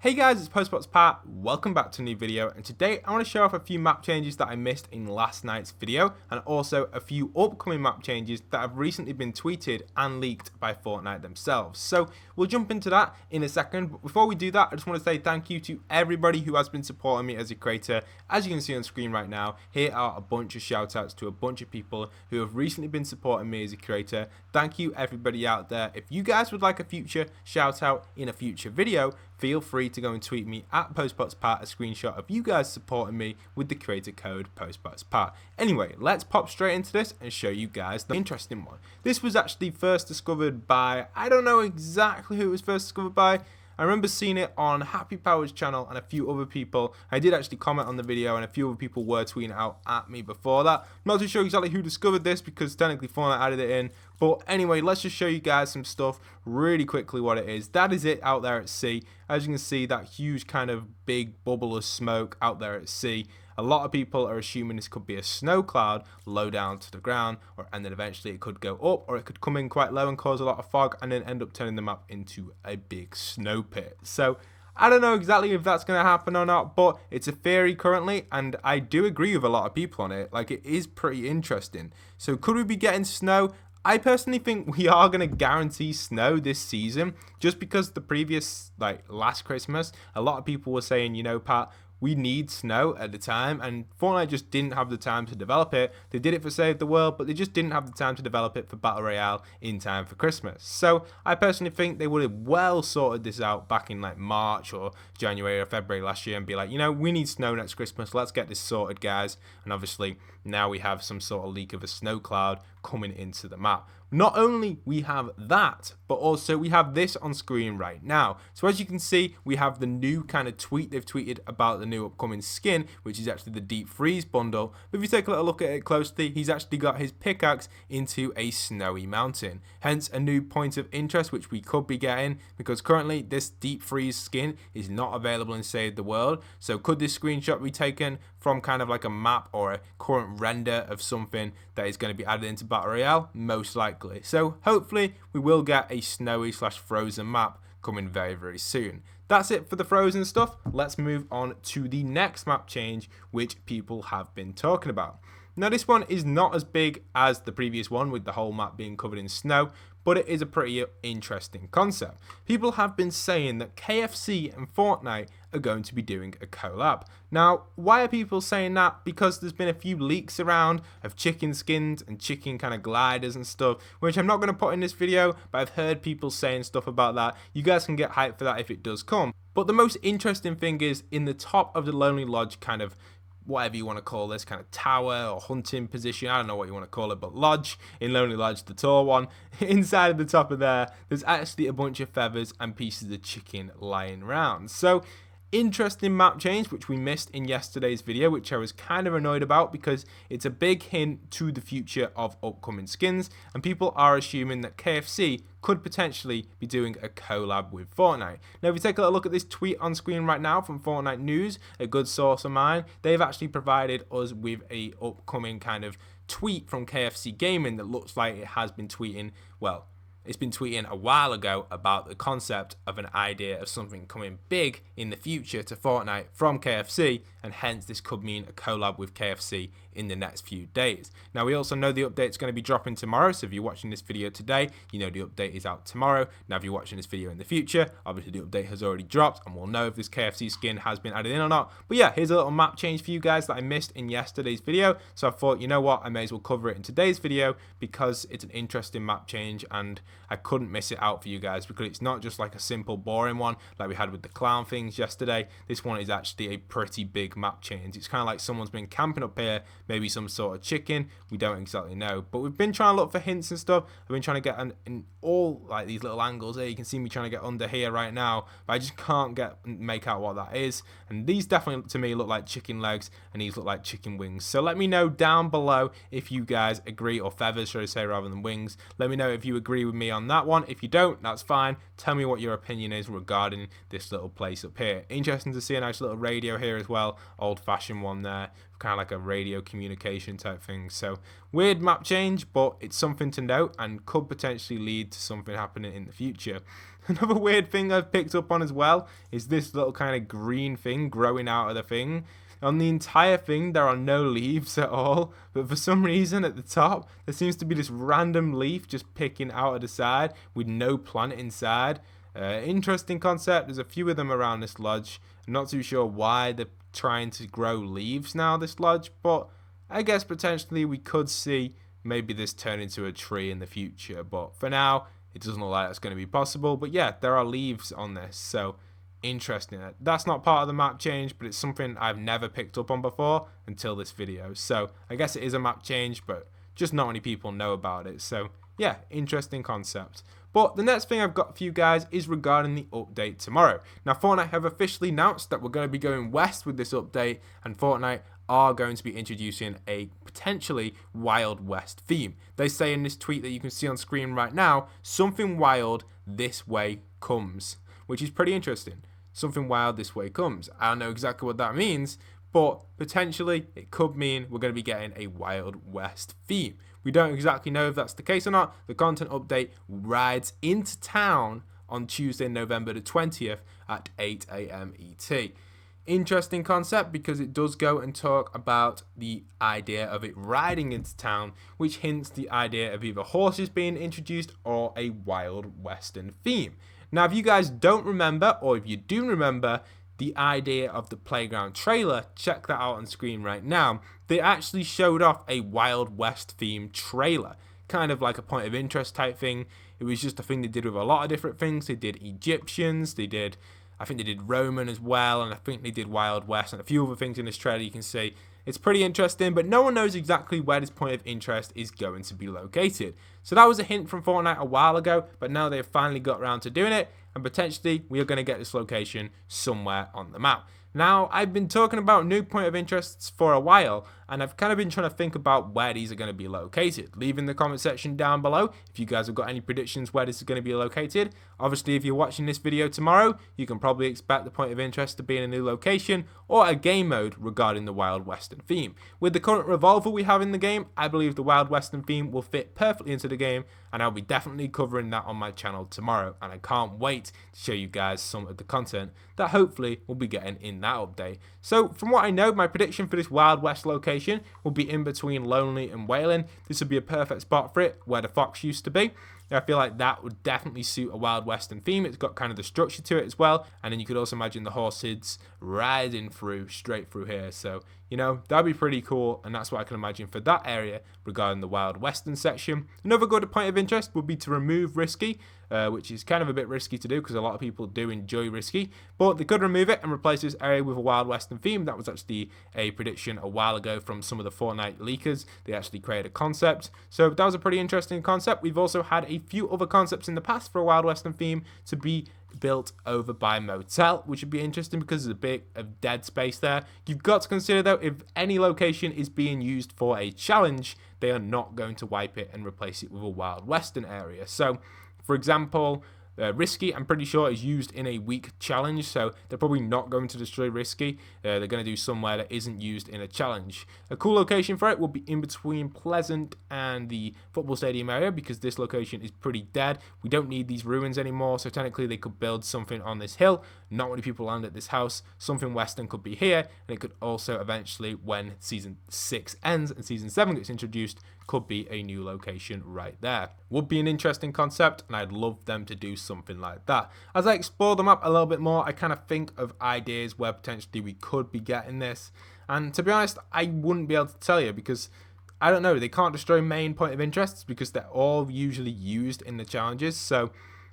Hey guys, it's Postbox Pat, welcome back to a new video, and today I want to show off a few map changes that I missed in last night's video, and also a few upcoming map changes that have recently been tweeted and leaked by Fortnite themselves. So we'll jump into that in a second, but before we do that, I just want to say thank you to everybody who has been supporting me as a creator. As you can see on screen right now, here are a bunch of shoutouts to a bunch of people who have recently been supporting me as a creator. Thank you everybody out there. If you guys would like a future shoutout in a future video, feel free to go and tweet me at PostboxPat a screenshot of you guys supporting me with the creator code PostboxPat. Anyway, let's pop straight into this and show you guys the interesting one. This was actually first discovered by, I don't know exactly who it was first discovered by. I remember seeing it on Happy Power's channel and a few other people. I did actually comment on the video and a few other people were tweeting out at me before that. I'm not too sure exactly who discovered this because technically Fortnite added it in. But anyway, let's just show you guys some stuff really quickly what it is. That is it out there at sea. As you can see, that huge kind of big bubble of smoke out there at sea. A lot of people are assuming this could be a snow cloud low down to the ground, and then eventually it could go up, or it could come in quite low and cause a lot of fog and then end up turning the map into a big snow pit. So I don't know exactly if that's going to happen or not, but it's a theory currently, and I do agree with a lot of people on it. Like, it is pretty interesting. So could we be getting snow? I personally think we are going to guarantee snow this season, just because the previous, last Christmas, a lot of people were saying, you know, Pat, we need snow at the time, and Fortnite just didn't have the time to develop it. They did it for Save the World, but they just didn't have the time to develop it for Battle Royale in time for Christmas. So I personally think they would have well sorted this out back in like March or January or February last year and be like, you know, we need snow next Christmas, let's get this sorted, guys. And obviously now we have some sort of leak of a snow cloud coming into the map. Not only we have that, but also we have this on screen right now. So as you can see, we have the new kind of tweet they've tweeted about the new upcoming skin, which is actually the Deep Freeze bundle. But if you take a little look at it closely, he's actually got his pickaxe into a snowy mountain. Hence a new point of interest, which we could be getting, because currently this Deep Freeze skin is not available in Save the World. So could this screenshot be taken from kind of like a map or a current render of something that is going to be added into Battle Royale? Most likely. So hopefully we will get a snowy / frozen map coming very, very soon. That's it for the frozen stuff. Let's move on to the next map change, which people have been talking about. Now this one is not as big as the previous one with the whole map being covered in snow, but it is a pretty interesting concept. People have been saying that KFC and Fortnite are going to be doing a collab. Now, why are people saying that? Because there's been a few leaks around of chicken skins and chicken kind of gliders and stuff, which I'm not going to put in this video, but I've heard people saying stuff about that. You guys can get hyped for that if it does come. But the most interesting thing is in the top of the Lonely Lodge kind of whatever you want to call this kind of tower or hunting position, I don't know what you want to call it, but lodge in Lonely Lodge, the tall one, inside of the top of there's actually a bunch of feathers and pieces of chicken lying around. So interesting map change, which we missed in yesterday's video, which I was kind of annoyed about because it's a big hint to the future of upcoming skins, and people are assuming that KFC could potentially be doing a collab with Fortnite. Now if you take a look at this tweet on screen right now from Fortnite News, a good source of mine, they've actually provided us with a upcoming kind of tweet from KFC Gaming that looks like it has been tweeting, well, it's been tweeting a while ago about the concept of an idea of something coming big in the future to Fortnite from KFC, and hence this could mean a collab with KFC in the next few days. Now we also know the update's going to be dropping tomorrow, so if you're watching this video today, you know the update is out tomorrow. Now if you're watching this video in the future, obviously the update has already dropped and we'll know if this KFC skin has been added in or not. But yeah, here's a little map change for you guys that I missed in yesterday's video, so I thought, you know what, I may as well cover it in today's video because it's an interesting map change and I couldn't miss it out for you guys, because it's not just like a simple boring one like we had with the clown things yesterday. This one is actually a pretty big map change. It's kind of like someone's been camping up here, maybe some sort of chicken, we don't exactly know, but we've been trying to look for hints and stuff. I've been trying to get in all like these little angles here. You can see me trying to get under here right now, but I just can't make out what that is. And these definitely to me look like chicken legs and these look like chicken wings. So let me know down below if you guys agree, or feathers should I say rather than wings. Let me know if you agree with me me on that one. If you don't, that's fine. Tell me what your opinion is regarding this little place up here. Interesting to see a nice little radio here as well. Old-fashioned one there. Kind of like a radio communication type thing. So weird map change, but it's something to note and could potentially lead to something happening in the future. Another weird thing I've picked up on as well is this little kind of green thing growing out of the thing. On the entire thing, there are no leaves at all, but for some reason at the top, there seems to be this random leaf just picking out of the side with no plant inside. Interesting concept. There's a few of them around this lodge. I'm not too sure why they're trying to grow leaves now, this lodge, but I guess potentially we could see maybe this turn into a tree in the future. But for now, it doesn't look like that's going to be possible. But yeah, there are leaves on this, so interesting. That's not part of the map change, but it's something I've never picked up on before until this video. So I guess it is a map change, but just not many people know about it. So yeah, interesting concept. But the next thing I've got for you guys is regarding the update tomorrow. Now, Fortnite have officially announced that we're going to be going west with this update, and Fortnite are going to be introducing a potentially Wild West theme. They say in this tweet that you can see on screen right now, something wild this way comes, which is pretty interesting. Something wild this way comes. I don't know exactly what that means, but potentially it could mean we're going to be getting a Wild West theme. We don't exactly know if that's the case or not. The content update rides into town on Tuesday, November the 20th at 8 AM ET. Interesting concept because it does go and talk about the idea of it riding into town, which hints the idea of either horses being introduced or a Wild Western theme. Now, if you guys don't remember, or if you do remember, the idea of the playground trailer, check that out on screen right now. They actually showed off a Wild West themed trailer, kind of like a point of interest type thing. It was just a thing they did with a lot of different things. They did Egyptians, I think they did Roman as well, and I think they did Wild West and a few other things in this trailer you can see. It's pretty interesting, but no one knows exactly where this point of interest is going to be located. So that was a hint from Fortnite a while ago, but now they've finally got around to doing it, and potentially we are going to get this location somewhere on the map. Now, I've been talking about new point of interests for a while, and I've kind of been trying to think about where these are going to be located. Leave in the comment section down below if you guys have got any predictions where this is going to be located. Obviously, if you're watching this video tomorrow, you can probably expect the point of interest to be in a new location or a game mode regarding the Wild Western theme. With the current revolver we have in the game, I believe the Wild Western theme will fit perfectly into the game, and I'll be definitely covering that on my channel tomorrow, and I can't wait to show you guys some of the content that hopefully we'll be getting in that update. So from what I know, my prediction for this Wild West location will be in between Lonely and Wailing. This would be a perfect spot for it, where the fox used to be. I feel like that would definitely suit a Wild Western theme. It's got kind of the structure to it as well, and then you could also imagine the horses riding straight through here. So, you know, that'd be pretty cool, and that's what I can imagine for that area regarding the Wild Western section. Another good point of interest would be to remove Risky, which is kind of a bit risky to do because a lot of people do enjoy Risky, but they could remove it and replace this area with a Wild Western theme. That was actually a prediction a while ago from some of the Fortnite leakers. They actually created a concept, so that was a pretty interesting concept. We've also had a few other concepts in the past for a Wild Western theme to be built over by Motel, which would be interesting because there's a bit of dead space there. You've got to consider though, if any location is being used for a challenge, they are not going to wipe it and replace it with a Wild Western area. So for example, Risky, I'm pretty sure, is used in a week challenge, so they're probably not going to destroy Risky. They're going to do somewhere that isn't used in a challenge. A cool location for it will be in between Pleasant and the football stadium area, because this location is pretty dead. We don't need these ruins anymore, so technically they could build something on this hill. Not many people land at this house. Something western could be here, and it could also eventually, when Season 6 ends and Season 7 gets introduced, could be a new location right there. Would be an interesting concept, and I'd love them to do something like that. As I explore the map a little bit more, I kind of think of ideas where potentially we could be getting this, and to be honest, I wouldn't be able to tell you because I don't know, they can't destroy main point of interests because they're all usually used in the challenges. So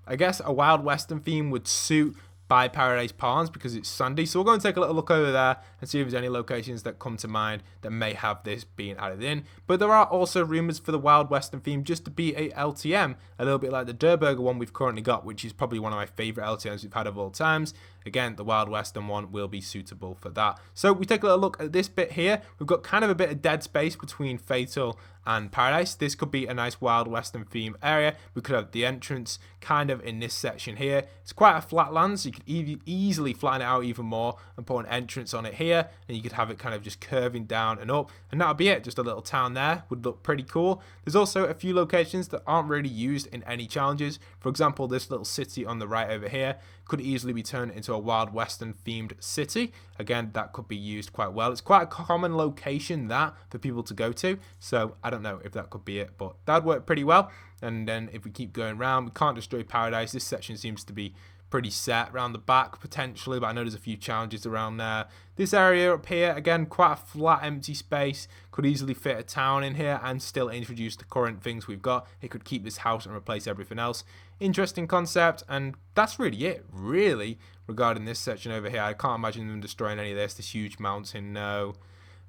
I guess a Wild Western theme would suit by Paradise Palms because it's sandy. So we'll go and take a little look over there and see if there's any locations that come to mind that may have this being added in. But there are also rumors for the Wild Western theme just to be a LTM, a little bit like the Durburger one we've currently got, which is probably one of my favorite LTMs we've had of all times. again, the Wild Western one will be suitable for that. So we take a little look at this bit here. We've got kind of a bit of dead space between Fatal and Paradise. This could be a nice Wild Western theme area. We could have the entrance kind of in this section here. It's quite a flat land, so you could easily flatten it out even more and put an entrance on it here, and you could have it kind of just curving down and up, and that'll be it. Just a little town there would look pretty cool. There's also a few locations that aren't really used in any challenges. For example, this little city on the right over here could easily be turned into a Wild Western themed city. Again, that could be used quite well. It's quite a common location that for people to go to, so I don't know if that could be it, but that'd work pretty well. And then if we keep going around, we can't destroy Paradise. This section seems to be pretty set around the back potentially, but I know there's a few challenges around there. This area up here, again, quite a flat empty space, could easily fit a town in here and still introduce the current things we've got. It could keep this house and replace everything else. Interesting concept, and that's really it regarding this section over here. I can't imagine them destroying any of this huge mountain. No,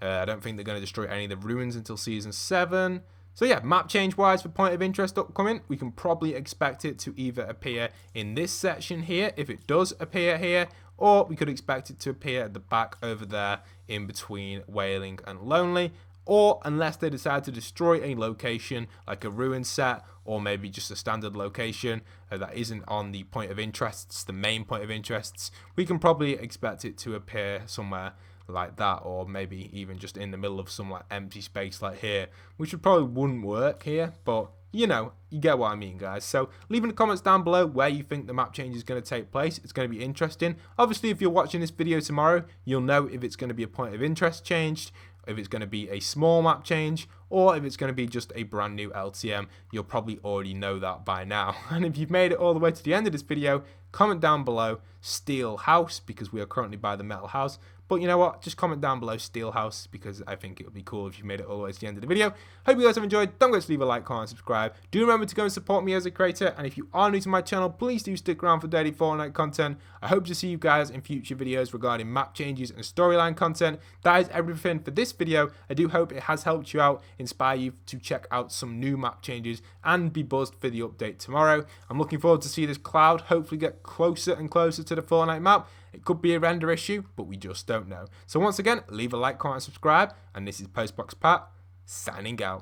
I don't think they're going to destroy any of the ruins until season 7. So yeah, map change wise for point of interest upcoming, we can probably expect it to either appear in this section here, if it does appear here, or we could expect it to appear at the back over there in between Wailing and Lonely, or unless they decide to destroy a location like a ruin set, or maybe just a standard location that isn't on the point of interests, the main point of interests, we can probably expect it to appear somewhere like that, or maybe even just in the middle of some like empty space like here, which probably wouldn't work here, but you know, you get what I mean, guys. So leave in the comments down below where you think the map change is going to take place. It's going to be interesting. Obviously, if you're watching this video tomorrow, you'll know if it's going to be a point of interest changed, if it's going to be a small map change, or if it's going to be just a brand new LTM. You'll probably already know that by now. And if you've made it all the way to the end of this video, comment down below Steel House, because we are currently by the Metal House. But you know what? Just comment down below Steel House, because I think it would be cool if you made it all the way to the end of the video. Hope you guys have enjoyed. Don't forget to leave a like, comment, and subscribe. Do remember to go and support me as a creator. And if you are new to my channel, please do stick around for daily Fortnite content. I hope to see you guys in future videos regarding map changes and storyline content. That is everything for this video. I do hope it has helped you out, inspire you to check out some new map changes, and be buzzed for the update tomorrow. I'm looking forward to see this cloud hopefully get closer and closer to the Fortnite map. It could be a render issue, but we just don't know. So once again, leave a like, comment, and subscribe. And this is Postbox Pat, signing out.